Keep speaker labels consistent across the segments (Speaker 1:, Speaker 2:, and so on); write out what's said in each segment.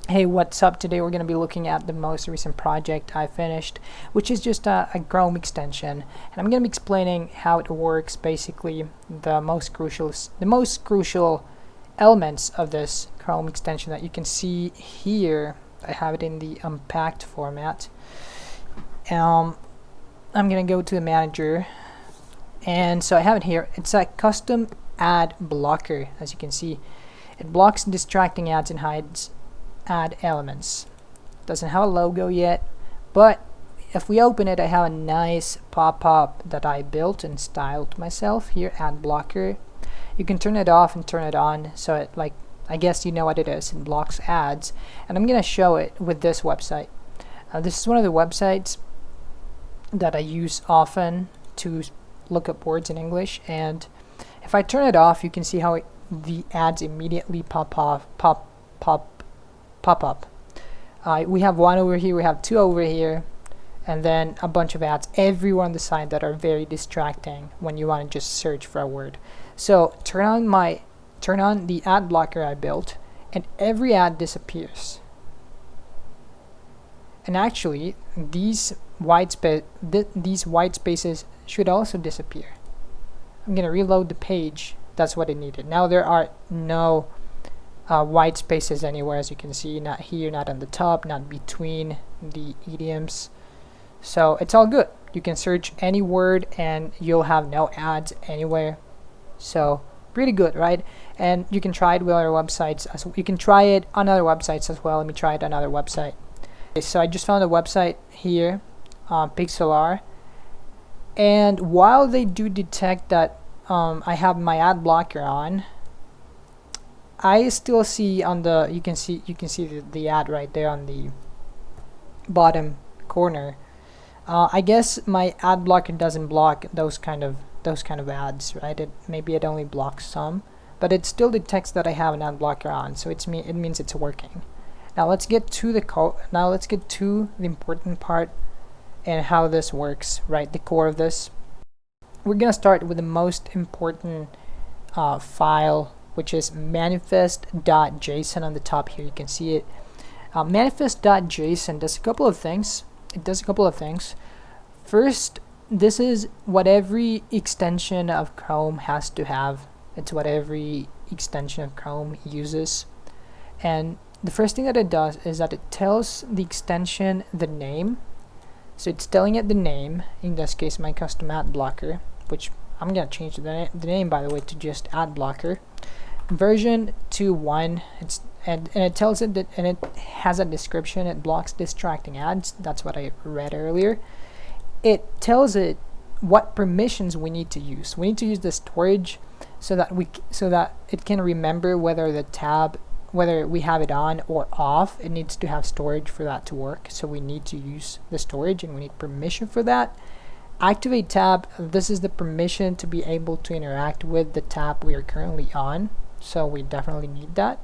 Speaker 1: Hey, what's up? Today we're going to be looking at the most recent project I finished, which is just a Chrome extension, and I'm going to be explaining how it works, basically the most crucial elements of this Chrome extension that you can see here. I have it in the unpacked format. I'm going to go to the manager, and so I have it here. It's a custom ad blocker. As you can see, it blocks distracting ads and hides ad elements. Doesn't have a logo yet, but if we open it, I have a nice pop-up that I built and styled myself here, Adblocker. You can turn it off and turn it on, so it, like, I guess you know what it is. It blocks ads, and I'm gonna show it with this website. This is one of the websites that I use often to look up words in English, and if I turn it off, you can see how the ads immediately pop up. We have one over here, we have two over here, and then a bunch of ads everywhere on the side that are very distracting when you want to just search for a word. So turn on the ad blocker I built, and every ad disappears. And actually, these white spaces should also disappear. I'm gonna reload the page. That's what it needed. Now there are no white spaces anywhere, as you can see, not here, not on the top, not between the idioms. So it's all good. You can search any word and you'll have no ads anywhere. So pretty good, right? And you can try it with other websites you can try it on other websites as well. Let me try it on another website. Okay, so I just found a website here, Pixelar, and while they do detect that I have my ad blocker on, I still see on the you can see the ad right there on the bottom corner. I guess my ad blocker doesn't block those kind of ads, right? Maybe it only blocks some, but it still detects that I have an ad blocker on, so it means it's working. Now let's get to the code. Now let's get to the important part and how this works, right? The core of this. We're gonna start with the most important file, which is manifest.json. On the top here you can see it. Manifest.json does a couple of things. First, this is what every extension of Chrome has to have. It's what every extension of Chrome uses. And the first thing that it does is that it tells the extension the name. So it's telling it the name, in this case my custom ad blocker, which I'm gonna change the name, by the way, to just ad blocker. Version 2.1, and it tells it that, and it has a description. It blocks distracting ads. That's what I read earlier. It tells it what permissions we need to use. We need to use the storage so that it can remember whether we have it on or off. It needs to have storage for that to work. So we need to use the storage, and we need permission for that. Activate tab. This is the permission to be able to interact with the tab we are currently on. So we definitely need that.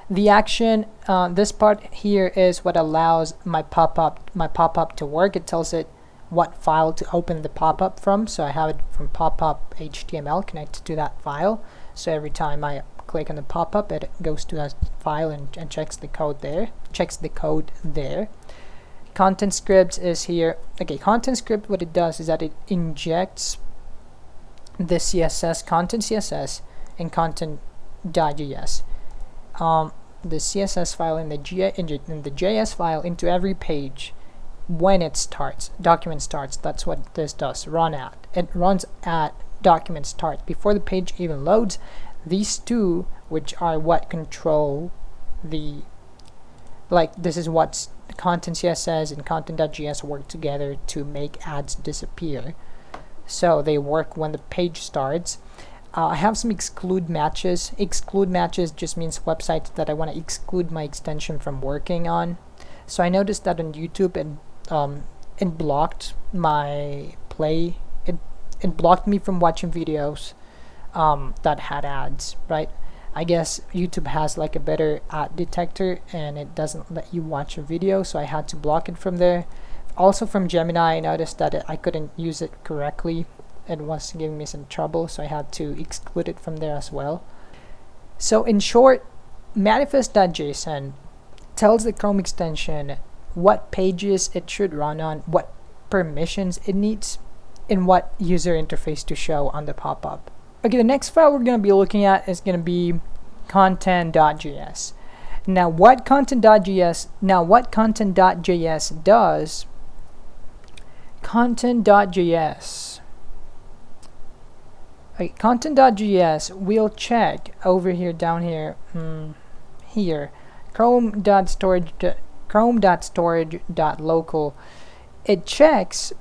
Speaker 1: The action, this part here is what allows my pop-up to work. It tells it what file to open the pop-up from. So I have it from pop-up HTML connected to that file. So every time I click on the pop-up, it goes to that file and checks the code there. Content script is here. Okay, content script, what it does is that it injects the CSS, content CSS, and content.js. The CSS file and the JS file into every page when it starts, document starts. That's what this does. It runs at document start before the page even loads. These two, which are what control the, this is what's content CSS and content.js work together to make ads disappear. So they work when the page starts. I have some exclude matches. Exclude matches just means websites that I want to exclude my extension from working on. So I noticed that on YouTube it blocked my play. It blocked me from watching videos that had ads, right? I guess YouTube has like a better ad detector and it doesn't let you watch a video, so I had to block it from there. Also from Gemini, I noticed that I couldn't use it correctly. It was giving me some trouble, so I had to exclude it from there as well. So in short, manifest.json tells the Chrome extension what pages it should run on, what permissions it needs, and what user interface to show on the pop-up. Okay, the next file we're going to be looking at is going to be content.js. Now what content.js does, content.js will check over here, down here, here, chrome.storage.local. It checks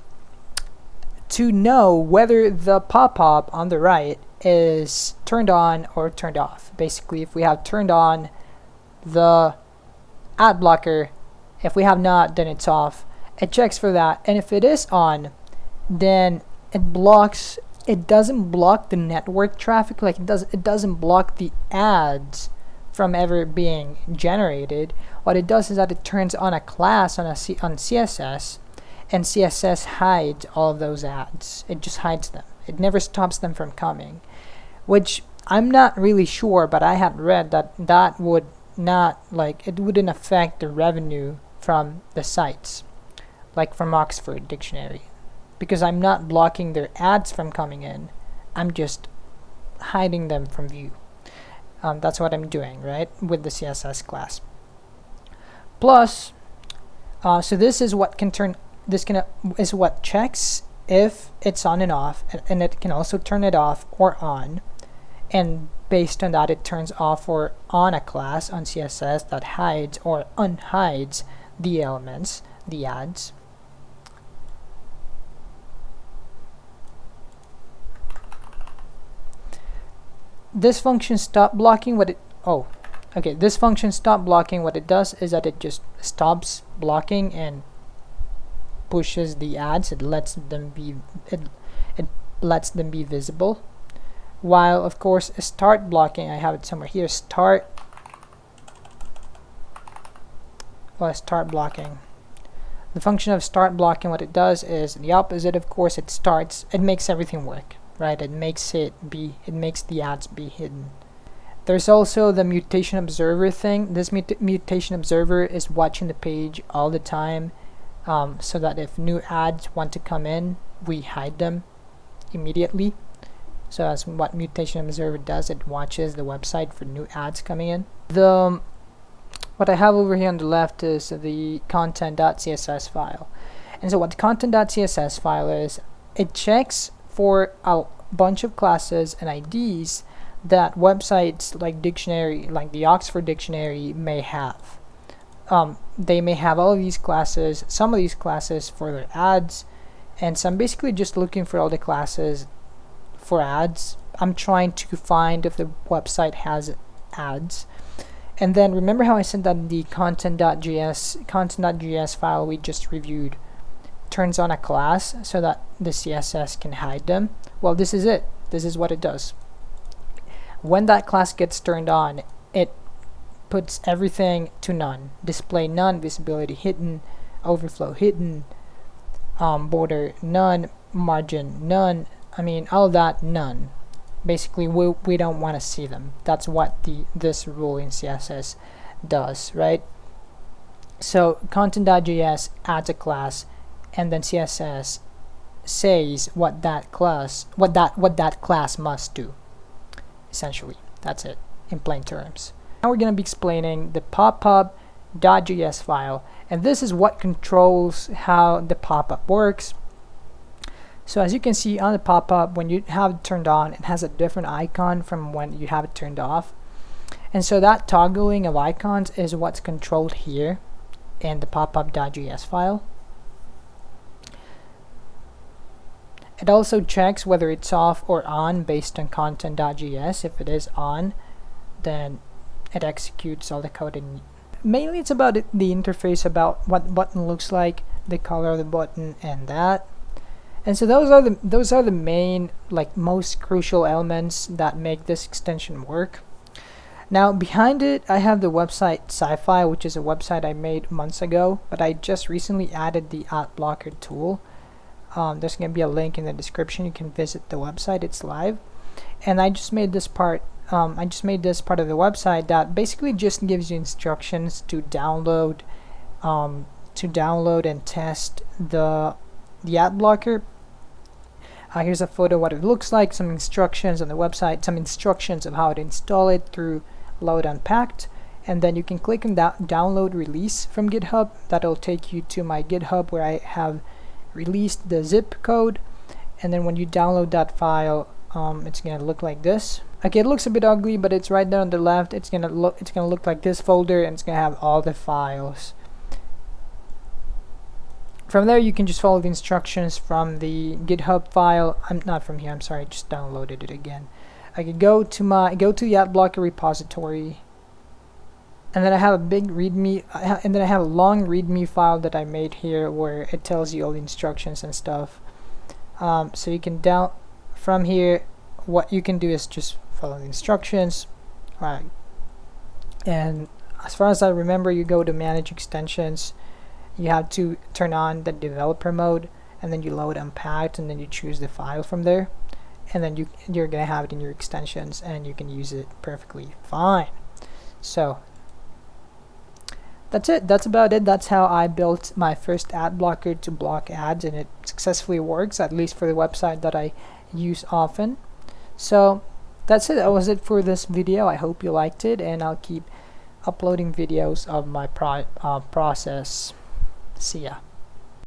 Speaker 1: to know whether the pop-up on the right is turned on or turned off. Basically, if we have turned on the ad blocker, if we have not, then it's off. It checks for that, and if it is on, then it doesn't block the network traffic, like it doesn't block the ads from ever being generated. What it does is that it turns on a class on CSS, and CSS hides all of those ads. It just hides them. It never stops them from coming, which I'm not really sure, but I had read that would not, like, it wouldn't affect the revenue from the sites, like from Oxford Dictionary, because I'm not blocking their ads from coming in. I'm just hiding them from view. That's what I'm doing, right, with the CSS class. Plus, so this is what can turn. This is what checks if it's on and off, and it can also turn it off or on. And based on that, it turns off or on a class on CSS that hides or unhides the elements, the ads. This function stop blocking, this function stop blocking, what it does is that it just stops blocking and pushes the ads. It lets them be visible. While of course start blocking, I have it somewhere here, start blocking. The function of start blocking, what it does is the opposite. Of course, it makes everything work, right? It makes the ads be hidden. There's also the mutation observer thing. This mutation observer is watching the page all the time, so that if new ads want to come in, we hide them immediately. So that's what mutation observer does. It watches the website for new ads coming in. What I have over here on the left is the content.css file. And so what the content.css file is, it checks for a bunch of classes and IDs that websites like the Oxford Dictionary may have. They may have all of these classes, some of these classes for their ads, and so I'm basically just looking for all the classes for ads. I'm trying to find if the website has ads. And then remember how I said that the content.js file we just reviewed turns on a class so that the CSS can hide them? Well, this is it. This is what it does. When that class gets turned on, it puts everything to none. Display none, visibility hidden, overflow hidden, border none, margin none. I mean, all of that none. Basically, we don't want to see them. That's what this rule in CSS does, right? So content.js adds a class, and then CSS says what that class must do. Essentially, that's it in plain terms. Now we're going to be explaining the popup.js file, and this is what controls how the pop-up works. So as you can see on the pop-up, when you have it turned on, it has a different icon from when you have it turned off. And so that toggling of icons is what's controlled here in the popup.js file. It also checks whether it's off or on based on content.js. If it is on, then it executes all the code. Mainly it's about the interface, about what the button looks like, the color of the button, and that. And so those are the main, like, most crucial elements that make this extension work. Now behind it, I have the website Sci-Fi, which is a website I made months ago, but I just recently added the Adblocker tool. There's going to be a link in the description. You can visit the website. It's live. And I just made this part I just made this part of the website that basically just gives you instructions to download and test the Adblocker. Here's a photo of what it looks like, some instructions on the website, some instructions of how to install it through Load Unpacked, and then you can click on that download release from GitHub. That'll take you to my GitHub where I have released the zip code, and then when you download that file, it's gonna look like this. Okay, it looks a bit ugly, but it's right there on the left. It's gonna look like this folder, and it's gonna have all the files. From there, you can just follow the instructions from the GitHub file. I'm not from here. I'm sorry. I just downloaded it again. I could go to the Adblocker repository, and then I have a big README, and then I have a long README file that I made here where it tells you all the instructions and stuff. So you can from here. What you can do is just follow the instructions, right? And as far as I remember, you go to Manage Extensions. You have to turn on the developer mode, and then you load Unpacked, and then you choose the file from there, and then you're gonna have it in your extensions, and you can use it perfectly fine. So that's it. That's about it. That's how I built my first ad blocker to block ads, and it successfully works, at least for the website that I use often. So that's it. That was it for this video. I hope you liked it, and I'll keep uploading videos of my process. See ya.